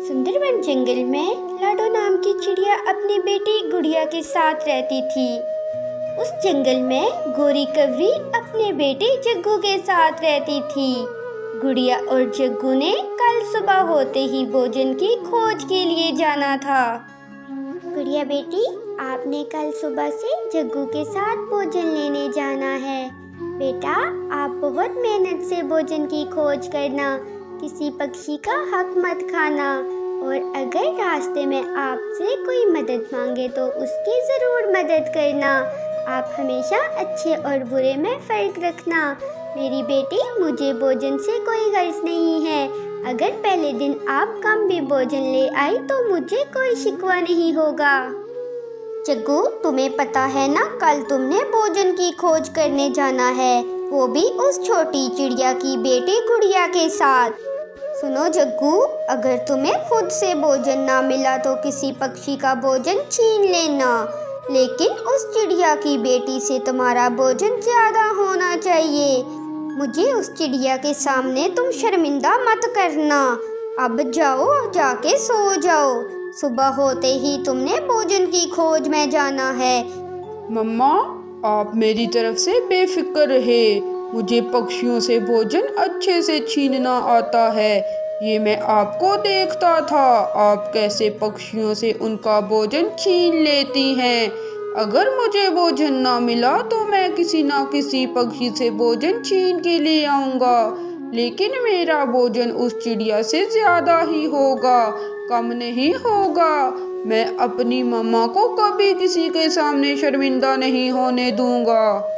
सुंदरवन जंगल में लाडो नाम की चिड़िया अपनी बेटी गुड़िया के साथ रहती थी। उस जंगल में गोरी कवरी अपने बेटे जग्गू के साथ रहती थी। गुड़िया और जग्गू ने कल सुबह होते ही भोजन की खोज के लिए जाना था। गुड़िया बेटी, आपने कल सुबह से जग्गू के साथ भोजन लेने जाना है। बेटा, आप बहुत मेहनत से भोजन की खोज करना, किसी पक्षी का हक मत खाना, और अगर रास्ते में आपसे कोई मदद मांगे तो उसकी ज़रूर मदद करना। आप हमेशा अच्छे और बुरे में फ़र्क रखना। मेरी बेटी, मुझे भोजन से कोई गर्ज नहीं है। अगर पहले दिन आप कम भी भोजन ले आई तो मुझे कोई शिकवा नहीं होगा। जग्गू, तुम्हें पता है ना, कल तुमने भोजन की खोज करने जाना है, वो भी उस छोटी चिड़िया की बेटी गुड़िया के साथ। सुनो जग्गू, अगर तुम्हें खुद से भोजन ना मिला तो किसी पक्षी का भोजन छीन लेना, लेकिन उस चिड़िया की बेटी से तुम्हारा भोजन ज़्यादा होना चाहिए। मुझे उस चिड़िया के सामने तुम शर्मिंदा मत करना। अब जाओ, जाके सो जाओ। सुबह होते ही तुमने भोजन की खोज में जाना है। मम्मा, आप मेरी तरफ से बेफिक्र रहे। मुझे पक्षियों से भोजन अच्छे से छीनना आता है। ये मैं आपको देखता था, आप कैसे पक्षियों से उनका भोजन छीन लेती हैं। अगर मुझे भोजन ना मिला तो मैं किसी ना किसी पक्षी से भोजन छीन के ले आऊँगा, लेकिन मेरा भोजन उस चिड़िया से ज़्यादा ही होगा, कम नहीं होगा। मैं अपनी मम्मा को कभी किसी के सामने शर्मिंदा नहीं होने दूंगा।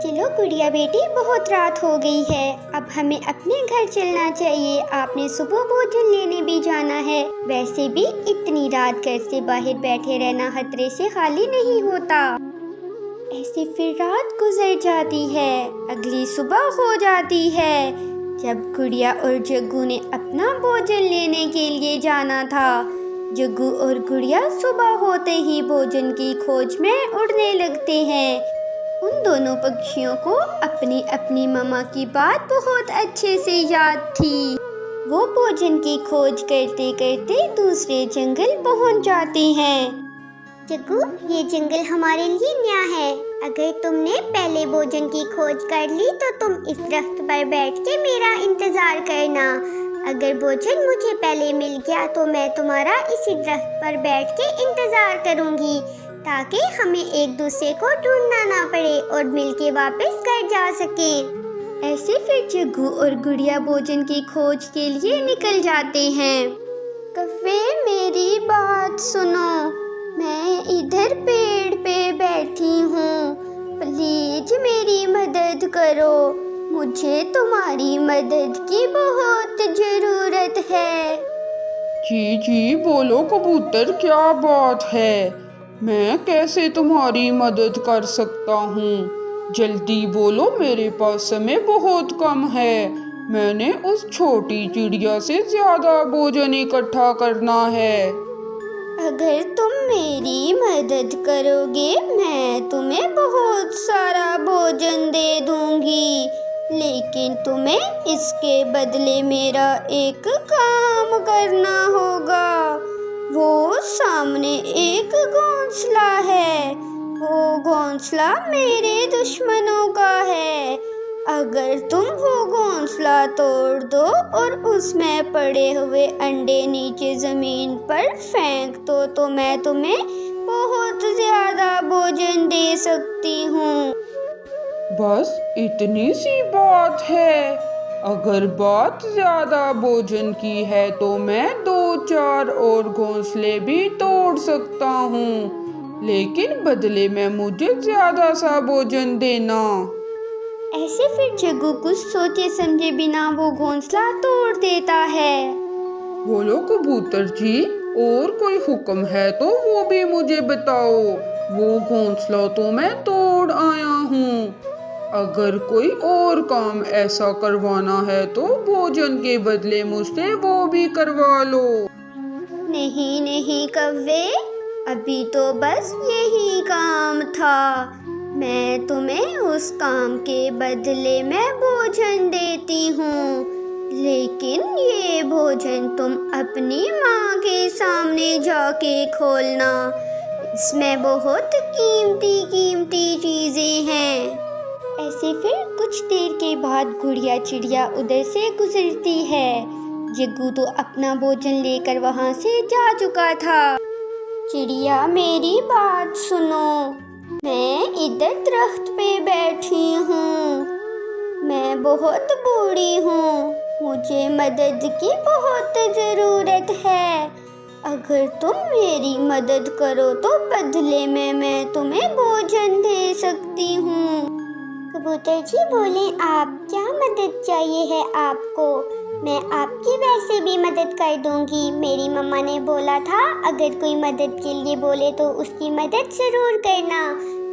चलो गुड़िया बेटी, बहुत रात हो गई है, अब हमें अपने घर चलना चाहिए। आपने सुबह भोजन लेने भी जाना है। वैसे भी इतनी रात घर से बाहर बैठे रहना खतरे से खाली नहीं होता। ऐसे फिर रात गुजर जाती है, अगली सुबह हो जाती है। जब गुड़िया और जग्गू ने अपना भोजन लेने के लिए जाना था, जग्गू और गुड़िया सुबह होते ही भोजन की खोज में उड़ने लगते हैं। उन दोनों पक्षियों को अपनी अपनी मम्मा की बात बहुत अच्छे से याद थी। वो भोजन की खोज करते करते दूसरे जंगल पहुंच जाते हैं। जग्गू, ये जंगल हमारे लिए नया है। अगर तुमने पहले भोजन की खोज कर ली तो तुम इस दरख्त पर बैठ के मेरा इंतजार करना। अगर भोजन मुझे पहले मिल गया तो मैं तुम्हारा इसी दरख्त पर बैठ के इंतजार करूंगी, ताकि हमें एक दूसरे को ढूंढना ना पड़े और मिलके वापस घर जा सकें। ऐसे फिर जग्गू और गुड़िया भोजन की खोज के लिए निकल जाते हैं। कव्वे, मेरी बात सुनो, मैं इधर पेड़ पे बैठी हूँ, प्लीज मेरी मदद करो। मुझे तुम्हारी मदद की बहुत ज़रूरत है। जी बोलो कबूतर, क्या बात है? मैं कैसे तुम्हारी मदद कर सकता हूँ? जल्दी बोलो, मेरे पास समय बहुत कम है। मैंने उस छोटी चिड़िया से ज़्यादा भोजन इकट्ठा करना है। अगर तुम मेरी मदद करोगे मैं तुम्हें बहुत सारा भोजन दे दूंगी, लेकिन तुम्हें इसके बदले मेरा एक काम करना होगा। वो सामने एक घोंसला है, वो घोंसला मेरे दुश्मनों का है। अगर तुम वो घोंसला तोड़ दो और उसमें पड़े हुए अंडे नीचे ज़मीन पर फेंक दो तो मैं तुम्हें बहुत ज़्यादा भोजन दे सकती हूँ। बस इतनी सी बात है। अगर बात ज़्यादा भोजन की है तो मैं 2-4 और घोंसले भी तोड़ सकता हूँ, लेकिन बदले में मुझे ज़्यादा सा भोजन देना। ऐसे फिर जग्गू कुछ सोचे समझे बिना वो घोंसला तोड़ देता है। बोलो कबूतर जी, और कोई हुक्म है तो वो भी मुझे बताओ। वो घोंसला तो मैं तोड़ आया हूँ। अगर कोई और काम ऐसा करवाना है तो भोजन के बदले मुझसे वो भी करवा लो। नहीं नहीं कव्वे, अभी तो बस यही काम था। मैं तुम्हें उस काम के बदले में भोजन देती हूँ। लेकिन ये भोजन तुम अपनी माँ के सामने जाके खोलना, इसमें बहुत कीमती कीमती चीजें हैं। ऐसे फिर कुछ देर के बाद गुड़िया चिड़िया उधर से गुजरती है। जग्गू तो अपना भोजन लेकर वहाँ से जा चुका था। चिड़िया मेरी बात सुनो, मैं इधर दरख्त पे बैठी हूँ। मैं बहुत बूढ़ी हूँ, मुझे मदद की बहुत ज़रूरत है। अगर तुम मेरी मदद करो तो बदले में मैं तुम्हें भोजन दे सकती हूँ। कबूतर जी बोले, आप क्या मदद चाहिए है आपको? मैं आपकी वैसे भी मदद कर दूंगी। मेरी मम्मा ने बोला था अगर कोई मदद के लिए बोले तो उसकी मदद ज़रूर करना।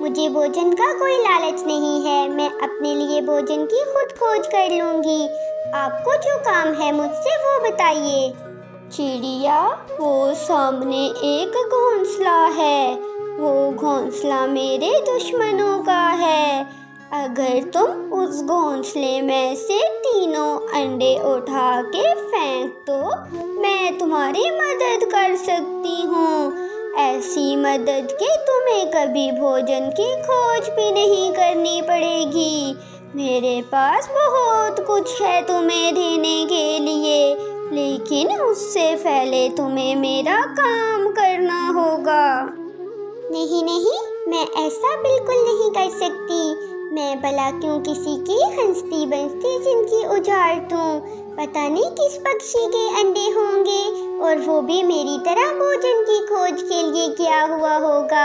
मुझे भोजन का कोई लालच नहीं है, मैं अपने लिए भोजन की खुद खोज कर लूँगी। आपको जो काम है मुझसे वो बताइए। चिड़िया, वो सामने एक घोंसला है, वो घोंसला मेरे दुश्मनों का है। अगर तुम उस घोंसले में से तीनों अंडे उठा के फेंक दो, मैं तुम्हारी मदद कर सकती हूँ। ऐसी मदद के तुम्हें कभी भोजन की खोज भी नहीं करनी पड़ेगी। मेरे पास बहुत कुछ है तुम्हें देने के लिए, लेकिन उससे पहले तुम्हें मेरा काम करना होगा। नहीं नहीं, मैं ऐसा बिल्कुल नहीं कर सकती। मैं भला क्यों किसी की हंसती बंसती जिंदगी उजाड़ दूं? पता नहीं किस पक्षी के अंडे होंगे, और वो भी मेरी तरह भोजन की खोज के लिए गया हुआ होगा।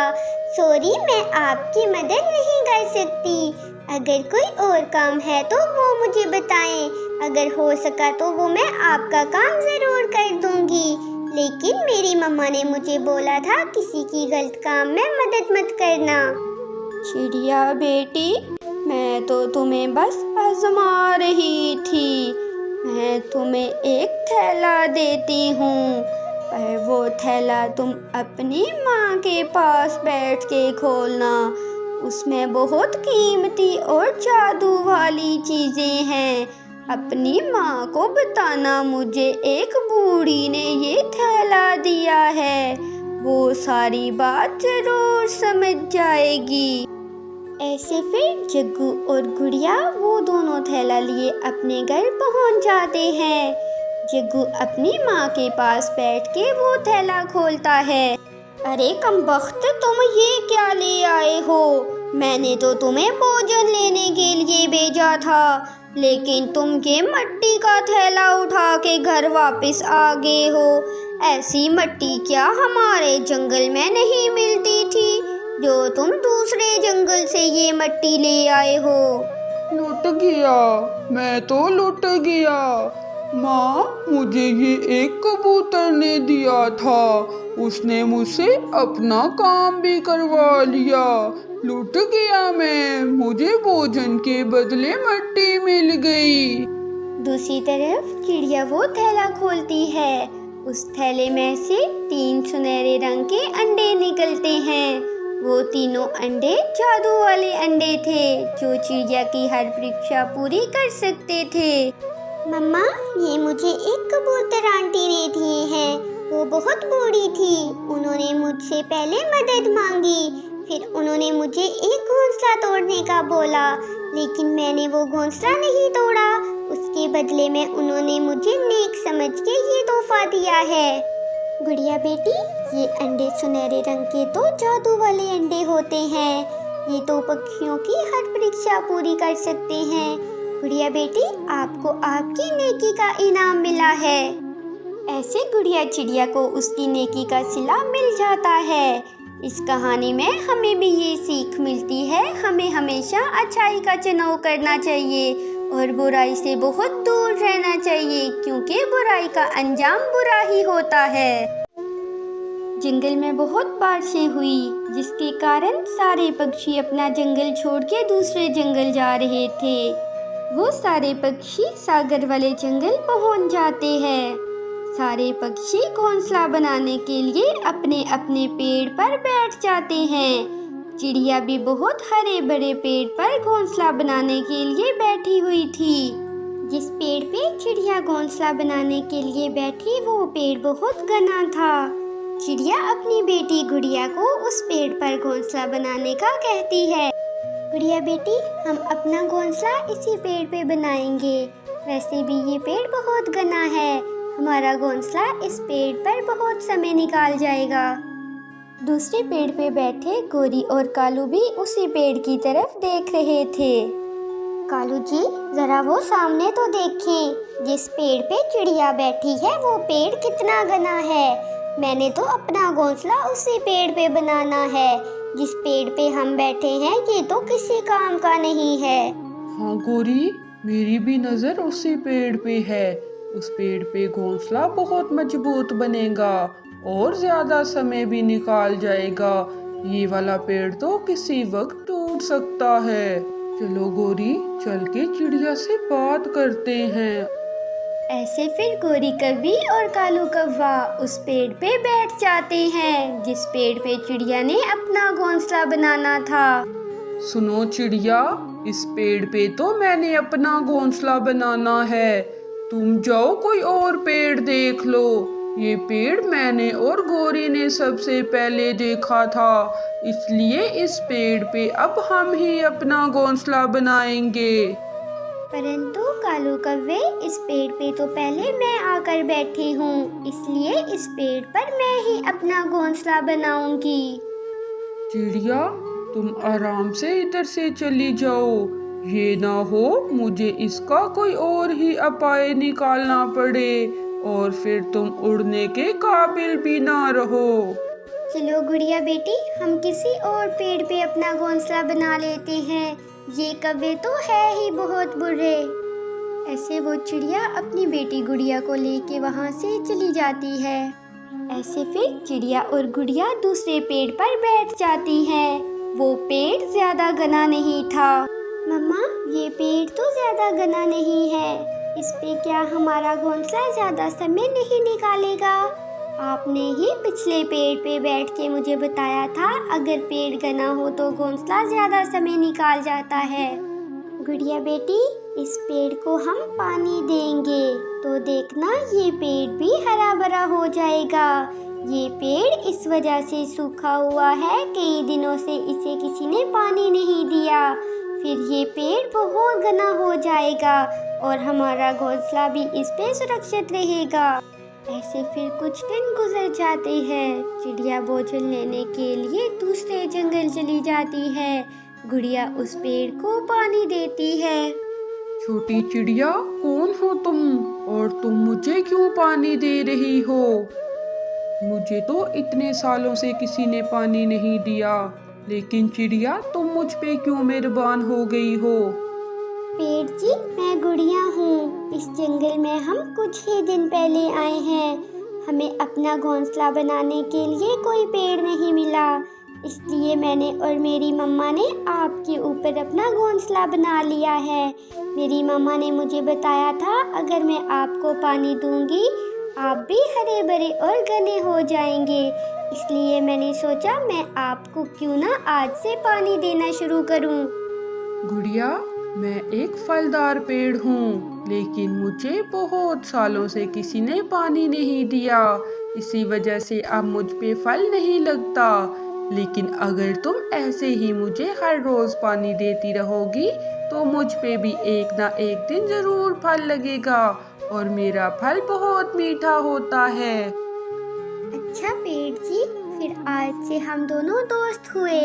सॉरी, मैं आपकी मदद नहीं कर सकती। अगर कोई और काम है तो वो मुझे बताएं। अगर हो सका तो वो मैं आपका काम ज़रूर कर दूंगी। लेकिन मेरी मम्मा ने मुझे बोला था किसी की गलत काम में मदद मत करना। चिड़िया बेटी, मैं तो तुम्हें बस आजमा रही थी। मैं तुम्हें एक थैला देती हूँ, पर वो थैला तुम अपनी माँ के पास बैठ के खोलना। उसमें बहुत कीमती और जादू वाली चीज़ें हैं। अपनी माँ को बताना मुझे एक बूढ़ी ने ये थैला दिया है, वो सारी बात जरूर समझ जाएगी। ऐसे फिर जग्गू और गुड़िया वो दोनों थैला लिए अपने घर पहुंच जाते हैं। जग्गू अपनी माँ के पास बैठ के वो थैला खोलता है। अरे कमबख्त, तुम ये क्या ले आए हो? मैंने तो तुम्हें भोजन लेने के लिए भेजा था, लेकिन तुम ये मिट्टी का थैला उठा के घर वापस आ गए हो। ऐसी मिट्टी क्या हमारे जंगल में नहीं मिलती थी, जो तुम दूसरे जंगल से ये मिट्टी ले आए हो? लुट गया, मैं तो लुट गया। माँ, मुझे ये एक कबूतर ने दिया था, उसने मुझसे अपना काम भी करवा लिया। लुट गया मैं, मुझे भोजन के बदले मिट्टी मिल गई। दूसरी तरफ चिड़िया वो थैला खोलती है। उस थैले में से 3 सुनहरे रंग के अंडे निकलते हैं। वो तीनों अंडे जादू वाले अंडे थे, जो चिड़िया की हर परीक्षा पूरी कर सकते थे। मम्मा, ये मुझे एक कबूतर आंटी ने दिए हैं। वो बहुत बूढ़ी थी। उन्होंने मुझसे पहले मदद मांगी, फिर उन्होंने मुझे एक घोंसला तोड़ने का बोला, लेकिन मैंने वो घोंसला नहीं तोड़ा। उसके बदले में उन्होंने मुझे नेक समझ के ये तोहफा दिया है। गुड़िया बेटी, ये अंडे सुनहरे रंग के तो जादू वाले अंडे होते हैं। ये तो पक्षियों की हर परीक्षा पूरी कर सकते हैं। गुड़िया बेटी, आपको आपकी नेकी का इनाम मिला है। ऐसे गुड़िया चिड़िया को उसकी नेकी का सिला मिल जाता है। इस कहानी में हमें भी ये सीख मिलती है, हमें हमेशा अच्छाई का चुनाव करना चाहिए और बुराई से बहुत दूर रहना चाहिए, क्योंकि बुराई का अंजाम बुरा ही होता है। जंगल में बहुत बारिशें हुई, जिसके कारण सारे पक्षी अपना जंगल छोड़ के दूसरे जंगल जा रहे थे। वो सारे पक्षी सागर वाले जंगल पहुंच जाते हैं। सारे पक्षी घोंसला बनाने के लिए अपने अपने पेड़ पर बैठ जाते हैं। चिड़िया भी बहुत हरे भरे पेड़ पर घोंसला बनाने के लिए बैठी हुई थी। जिस पेड़ पे चिड़िया घोंसला बनाने के लिए बैठी वो पेड़ बहुत घना था। चिड़िया अपनी बेटी गुड़िया को उस पेड़ पर घोंसला बनाने का कहती है। गुड़िया बेटी, हम अपना घोंसला इसी पेड़ पे बनाएंगे। वैसे भी ये पेड़ बहुत घना है, हमारा घोंसला इस पेड़ पर बहुत समय निकाल जाएगा। दूसरे पेड़ पे बैठे गोरी और कालू भी उसी पेड़ की तरफ देख रहे थे। कालू जी, जरा वो सामने तो देखें, जिस पेड़ पे चिड़िया बैठी है वो पेड़ कितना घना है। मैंने तो अपना घोंसला उसी पेड़ पे बनाना है। जिस पेड़ पे हम बैठे हैं ये तो किसी काम का नहीं है। हाँ गोरी, मेरी भी नजर उसी पेड़ पे है। उस पेड़ पे घोंसला बहुत मजबूत बनेगा और ज्यादा समय भी निकाल जाएगा। ये वाला पेड़ तो किसी वक्त टूट सकता है। चलो गोरी, चल के चिड़िया से बात करते हैं। ऐसे फिर गोरी कौवी और कालू कौवा उस पेड़ पे बैठ जाते हैं जिस पेड़ पे चिड़िया ने अपना घोंसला बनाना था। सुनो चिड़िया, इस पेड़ पे तो मैंने अपना घोंसला बनाना है। तुम जाओ कोई और पेड़ देख लो। ये पेड़ मैंने और गोरी ने सबसे पहले देखा था, इसलिए इस पेड़ पे अब हम ही अपना घोंसला बनाएंगे। परंतु कालू कौवे, इस पेड़ पे तो पहले मैं आकर बैठी हूँ, इसलिए इस पेड़ पर मैं ही अपना घोंसला बनाऊंगी। चिड़िया, तुम आराम से इधर से चली जाओ। ये ना हो मुझे इसका कोई और ही उपाय निकालना पड़े और फिर तुम उड़ने के काबिल भी ना रहो। चलो गुड़िया बेटी, हम किसी और पेड़ पे अपना घोंसला बना लेते हैं। ये कौवे तो है ही बहुत बुरे। ऐसे वो चिड़िया अपनी बेटी गुड़िया को लेके वहाँ से चली जाती है। ऐसे फिर चिड़िया और गुड़िया दूसरे पेड़ पर बैठ जाती हैं। वो पेड़ ज्यादा घना नहीं था। मम्मा, ये पेड़ तो ज्यादा घना नहीं है, इस पे क्या हमारा घोंसला ज्यादा समय नहीं निकालेगा? आपने ही पिछले पेड़ पे बैठ के मुझे बताया था अगर पेड़ घना हो तो घोंसला ज्यादा समय निकाल जाता है। गुड़िया बेटी, इस पेड़ को हम पानी देंगे तो देखना ये पेड़ भी हरा भरा हो जाएगा। ये पेड़ इस वजह से सूखा हुआ है, कई दिनों से इसे किसी ने पानी नहीं दिया। फिर ये पेड़ बहुत घना हो जाएगा और हमारा घोंसला भी इस पे सुरक्षित रहेगा। ऐसे फिर कुछ दिन गुजर जाते हैं। चिड़िया भोजन लेने के लिए दूसरे जंगल चली जाती है। गुड़िया उस पेड़ को पानी देती है। छोटी चिड़िया, कौन हो तुम और तुम मुझे क्यों पानी दे रही हो? मुझे तो इतने सालों से किसी ने पानी नहीं दिया, लेकिन चिड़िया तुम मुझ पे क्यों मेहरबान हो गई हो? पेड़ जी, मैं गुड़िया हूँ। इस जंगल में हम कुछ ही दिन पहले आए हैं। हमें अपना घोंसला बनाने के लिए कोई पेड़ नहीं मिला, इसलिए मैंने और मेरी मम्मा ने आपके ऊपर अपना घोंसला बना लिया है। मेरी मम्मा ने मुझे बताया था अगर मैं आपको पानी दूंगी आप भी हरे भरे और घने हो जाएंगे, इसलिए मैंने सोचा मैं आपको क्यों ना आज से पानी देना शुरू करूं। गुड़िया, मैं एक फलदार पेड़ हूँ, लेकिन मुझे बहुत सालों से किसी ने पानी नहीं दिया, इसी वजह से अब मुझ पे फल नहीं लगता। लेकिन अगर तुम ऐसे ही मुझे हर रोज पानी देती रहोगी तो मुझ पे भी एक ना एक दिन जरूर फल लगेगा और मेरा फल बहुत मीठा होता है। अच्छा पेड़ जी, फिर आज से हम दोनों दोस्त हुए।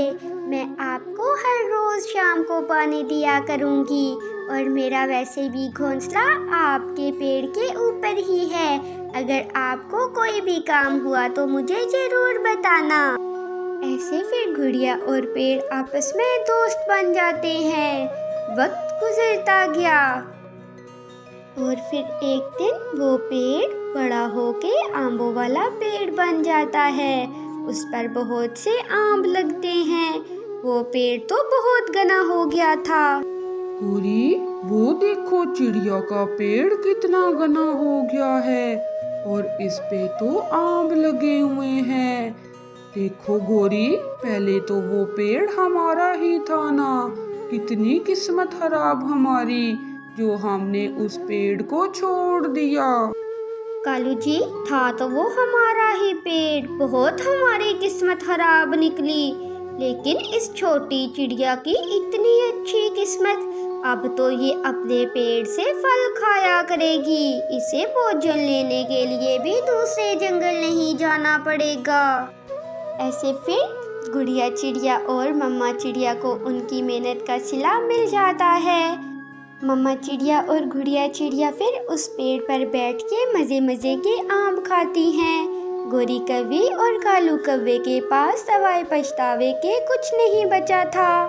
मैं आपको हर रोज शाम को पानी दिया करूंगी और मेरा वैसे भी घोंसला आपके पेड़ के ऊपर ही है। अगर आपको कोई भी काम हुआ तो मुझे जरूर बताना। ऐसे फिर गुड़िया और पेड़ आपस में दोस्त बन जाते हैं। वक्त गुजरता गया और फिर एक दिन वो पेड़ बड़ा होके आमों वाला पेड़ बन जाता है। उस पर बहुत से आम लगते हैं। वो पेड़ तो बहुत घना हो गया था। गोरी, वो देखो चिड़िया का पेड़ कितना घना हो गया है और इस पे तो आम लगे हुए हैं। देखो गोरी, पहले तो वो पेड़ हमारा ही था ना, कितनी किस्मत खराब हमारी। जो हमने उस पेड़ को छोड़ दिया। कालू जी, था तो वो हमारा ही पेड़, बहुत हमारी किस्मत खराब निकली, लेकिन इस छोटी चिड़िया की इतनी अच्छी किस्मत, अब तो ये अपने पेड़ से फल खाया करेगी, इसे भोजन लेने के लिए भी दूसरे जंगल नहीं जाना पड़ेगा। ऐसे फिर गुड़िया चिड़िया और मम्मा चिड़िया को उनकी मेहनत का सिला मिल जाता है। मम्मा चिड़िया और गुड़िया चिड़िया फिर उस पेड़ पर बैठ के मज़े मज़े के आम खाती हैं। गोरी कौवे और कालू कौवे के पास सवाए पछतावे के कुछ नहीं बचा था।